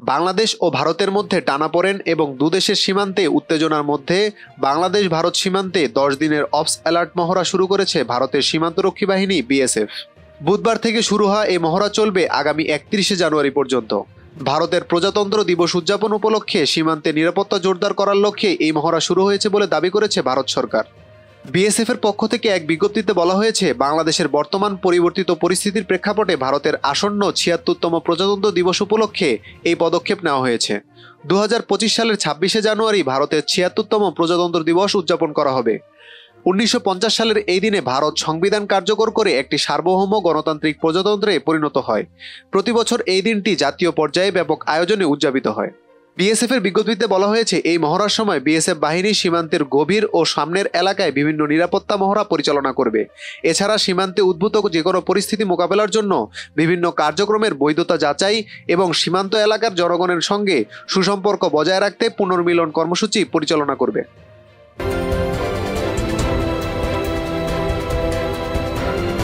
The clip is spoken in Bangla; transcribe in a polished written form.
বাংলাদেশ ও ভারতের মধ্যে টানাপোড়েন এবং দুদেশের সীমান্তে উত্তেজনার মধ্যে বাংলাদেশ ভারত সীমান্তে 10 দিনের অবস অ্যালার্ট মহড়া শুরু করেছে ভারতের সীমান্তরক্ষী বাহিনী বিএসএফ। বুধবার থেকে শুরু হওয়া এই মহড়া চলবে আগামী 31শে জানুয়ারি পর্যন্ত। ভারতের প্রজাতন্ত্র দিবস উদযাপন উপলক্ষে সীমান্তে নিরাপত্তা জোরদার করার লক্ষ্যে এই মহড়া শুরু হয়েছে বলে দাবি করেছে ভারত সরকার। বিএসএফ এর পক্ষ থেকে এক বিজ্ঞপ্তিতে বলা হয়েছে, বাংলাদেশের বর্তমান পরিবর্তিত পরিস্থিতির প্রেক্ষাপটে ভারতের আসন্ন 76তম প্রজাতন্ত্র দিবস উপলক্ষে এই পদক্ষেপ নেওয়া হয়েছে। 2025 সালের 26শে জানুয়ারি ভারতের 76তম প্রজাতন্ত্র দিবস উদযাপন করা হবে। 1950 সালের এই দিনে ভারত সংবিধান কার্যকর করে একটি সার্বভৌম গণতান্ত্রিক প্রজাতন্ত্রে পরিণত হয়। প্রতি বছর এই দিনটি জাতীয় পর্যায়ে ব্যাপক আয়োজনে উদযাপিত হয়। বিএসএফ এর বিজ্ঞপ্তিতে বলা হয়েছে, এই মহড়ার সময় বিএসএফ বাহিনী সীমান্তের গভীর ও সামনের এলাকায় বিভিন্ন নিরাপত্তা মহড়া পরিচালনা করবে। এছাড়া সীমান্তে উদ্ভূত যে কোনো পরিস্থিতি মোকাবেলার জন্য বিভিন্ন কার্যক্রমের বৈধতা যাচাই এবং সীমান্ত এলাকার জনগণের সঙ্গে সুসম্পর্ক বজায় রাখতে পুনর্মিলন কর্মসূচি পরিচালনা করবে।